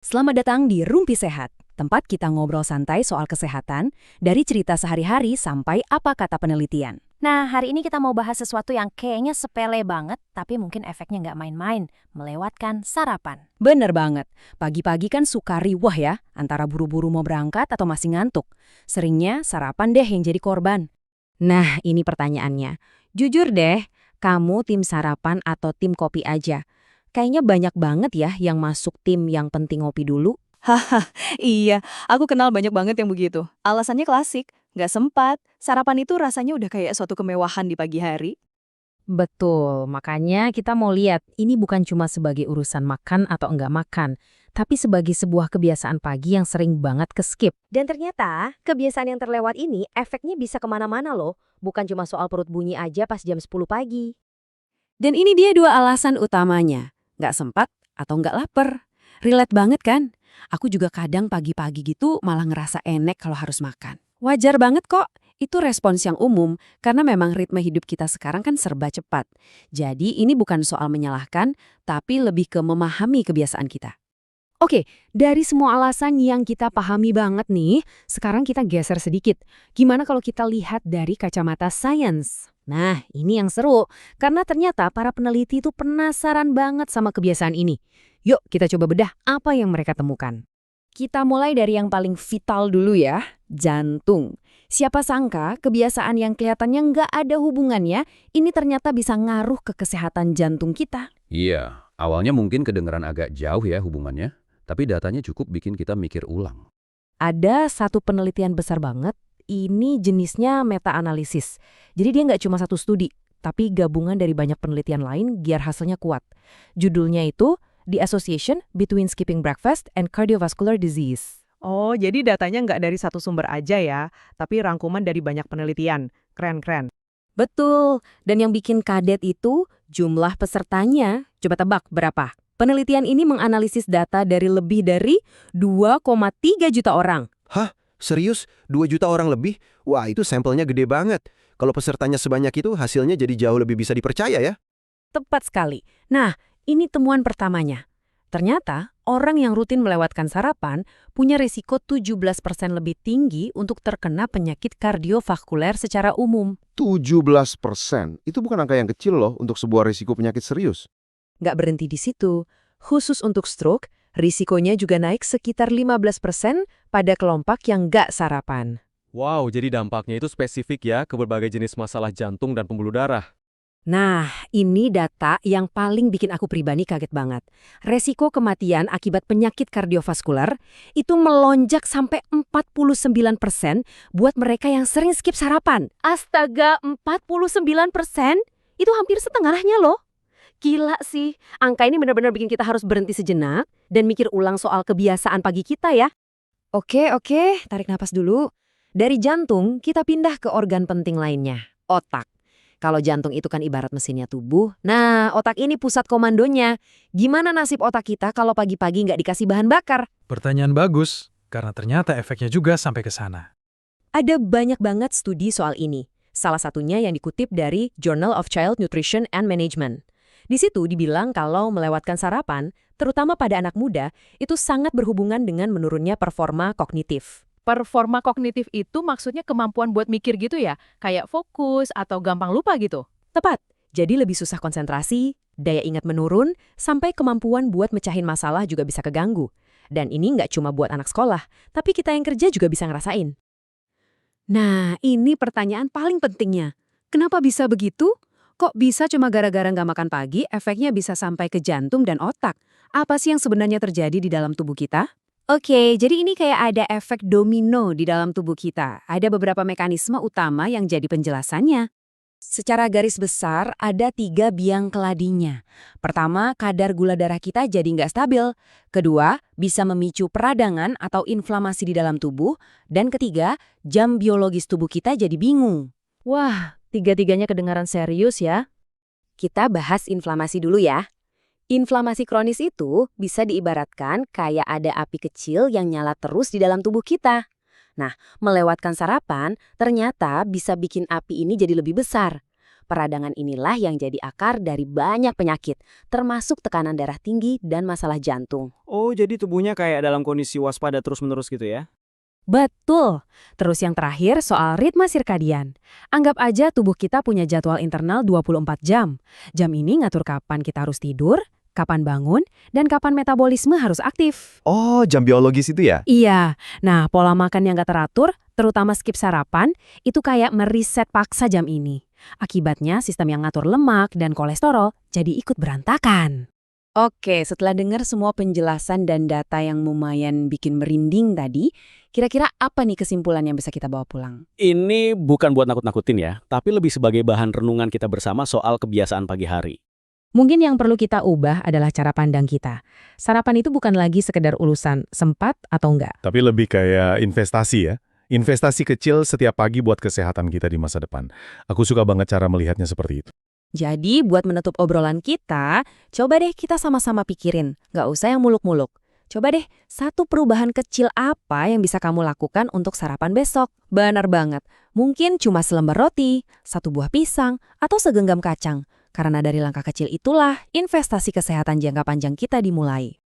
Selamat datang di Rumpi Sehat, tempat kita ngobrol santai soal kesehatan, dari cerita sehari-hari sampai apa kata penelitian. Nah, hari ini kita mau bahas sesuatu yang kayaknya sepele banget, tapi mungkin efeknya nggak main-main, melewatkan sarapan. Bener banget, pagi-pagi kan suka riwah ya, antara buru-buru mau berangkat atau masih ngantuk. Seringnya sarapan deh yang jadi korban. Nah, ini pertanyaannya. Jujur deh, kamu tim sarapan atau tim kopi aja? Kayaknya banyak banget ya yang masuk tim yang penting ngopi dulu. Iya, aku kenal banyak banget yang begitu. Alasannya klasik, nggak sempat. Sarapan itu rasanya udah kayak suatu kemewahan di pagi hari. Betul, makanya kita mau lihat ini bukan cuma sebagai urusan makan atau enggak makan, tapi sebagai sebuah kebiasaan pagi yang sering banget ke-skip. Dan ternyata, kebiasaan yang terlewat ini efeknya bisa kemana-mana loh. Bukan cuma soal perut bunyi aja pas jam 10 pagi. Dan ini dia dua alasan utamanya, nggak sempat atau nggak lapar. Relate banget kan? Aku juga kadang pagi-pagi gitu malah ngerasa enek kalau harus makan. Wajar banget kok, itu respons yang umum karena memang ritme hidup kita sekarang kan serba cepat. Jadi ini bukan soal menyalahkan, tapi lebih ke memahami kebiasaan kita. Oke, dari semua alasan yang kita pahami banget nih, sekarang kita geser sedikit. Gimana kalau kita lihat dari kacamata sains? Nah, ini yang seru, karena ternyata para peneliti itu penasaran banget sama kebiasaan ini. Yuk, kita coba bedah apa yang mereka temukan. Kita mulai dari yang paling vital dulu ya, jantung. Siapa sangka kebiasaan yang kelihatannya nggak ada hubungannya, ini ternyata bisa ngaruh ke kesehatan jantung kita. Iya, awalnya mungkin kedengeran agak jauh ya hubungannya, tapi datanya cukup bikin kita mikir ulang. Ada satu penelitian besar banget, ini jenisnya meta-analisis. Jadi dia nggak cuma satu studi, tapi gabungan dari banyak penelitian lain biar hasilnya kuat. Judulnya itu The Association Between Skipping Breakfast and Cardiovascular Disease. Oh, jadi datanya nggak dari satu sumber aja ya, tapi rangkuman dari banyak penelitian. Keren-keren. Betul, dan yang bikin kaget itu jumlah pesertanya. Coba tebak berapa? Penelitian ini menganalisis data dari lebih dari 2,3 juta orang. Hah? Serius? 2 juta orang lebih? Wah, itu sampelnya gede banget. Kalau pesertanya sebanyak itu, hasilnya jadi jauh lebih bisa dipercaya ya? Tepat sekali. Nah, ini temuan pertamanya. Ternyata, orang yang rutin melewatkan sarapan punya risiko 17% lebih tinggi untuk terkena penyakit kardiovaskuler secara umum. 17%. Itu bukan angka yang kecil loh untuk sebuah risiko penyakit serius. Nggak berhenti di situ. Khusus untuk stroke, risikonya juga naik sekitar 15% pada kelompok yang nggak sarapan. Wow, jadi dampaknya itu spesifik ya ke berbagai jenis masalah jantung dan pembuluh darah. Nah, ini data yang paling bikin aku pribadi kaget banget. Resiko kematian akibat penyakit kardiovaskuler itu melonjak sampai 49% buat mereka yang sering skip sarapan. Astaga, 49%? Itu hampir setengahnya loh. Gila sih, angka ini benar-benar bikin kita harus berhenti sejenak dan mikir ulang soal kebiasaan pagi kita ya. Oke, tarik napas dulu. Dari jantung, kita pindah ke organ penting lainnya, otak. Kalau jantung itu kan ibarat mesinnya tubuh, nah otak ini pusat komandonya. Gimana nasib otak kita kalau pagi-pagi nggak dikasih bahan bakar? Pertanyaan bagus, karena ternyata efeknya juga sampai ke sana. Ada banyak banget studi soal ini. Salah satunya yang dikutip dari Journal of Child Nutrition and Management. Di situ dibilang kalau melewatkan sarapan, terutama pada anak muda, itu sangat berhubungan dengan menurunnya performa kognitif. Performa kognitif itu maksudnya kemampuan buat mikir gitu ya? Kayak fokus atau gampang lupa gitu? Tepat, jadi lebih susah konsentrasi, daya ingat menurun, sampai kemampuan buat mecahin masalah juga bisa keganggu. Dan ini nggak cuma buat anak sekolah, tapi kita yang kerja juga bisa ngerasain. Nah, ini pertanyaan paling pentingnya. Kenapa bisa begitu? Kok bisa cuma gara-gara nggak makan pagi, efeknya bisa sampai ke jantung dan otak? Apa sih yang sebenarnya terjadi di dalam tubuh kita? Oke, jadi ini kayak ada efek domino di dalam tubuh kita. Ada beberapa mekanisme utama yang jadi penjelasannya. Secara garis besar, ada 3 biang keladinya. Pertama, kadar gula darah kita jadi nggak stabil. Kedua, bisa memicu peradangan atau inflamasi di dalam tubuh. Dan ketiga, jam biologis tubuh kita jadi bingung. Wah, tiga-tiganya kedengaran serius ya. Kita bahas inflamasi dulu ya. Inflamasi kronis itu bisa diibaratkan kayak ada api kecil yang nyala terus di dalam tubuh kita. Nah, melewatkan sarapan ternyata bisa bikin api ini jadi lebih besar. Peradangan inilah yang jadi akar dari banyak penyakit, termasuk tekanan darah tinggi dan masalah jantung. Oh, jadi tubuhnya kayak dalam kondisi waspada terus-menerus gitu ya? Betul. Terus yang terakhir soal ritme sirkadian. Anggap aja tubuh kita punya jadwal internal 24 jam. Jam ini ngatur kapan kita harus tidur, kapan bangun, dan kapan metabolisme harus aktif. Oh, jam biologis itu ya? Iya. Nah, pola makan yang gak teratur, terutama skip sarapan, itu kayak meriset paksa jam ini. Akibatnya sistem yang ngatur lemak dan kolesterol jadi ikut berantakan. Oke, setelah dengar semua penjelasan dan data yang lumayan bikin merinding tadi, kira-kira apa nih kesimpulan yang bisa kita bawa pulang? Ini bukan buat nakut-nakutin ya, tapi lebih sebagai bahan renungan kita bersama soal kebiasaan pagi hari. Mungkin yang perlu kita ubah adalah cara pandang kita. Sarapan itu bukan lagi sekedar urusan sempat atau enggak. Tapi lebih kayak investasi ya. Investasi kecil setiap pagi buat kesehatan kita di masa depan. Aku suka banget cara melihatnya seperti itu. Jadi, buat menutup obrolan kita, coba deh kita sama-sama pikirin. Nggak usah yang muluk-muluk. Coba deh, satu perubahan kecil apa yang bisa kamu lakukan untuk sarapan besok? Benar banget. Mungkin cuma selembar roti, satu buah pisang, atau segenggam kacang. Karena dari langkah kecil itulah investasi kesehatan jangka panjang kita dimulai.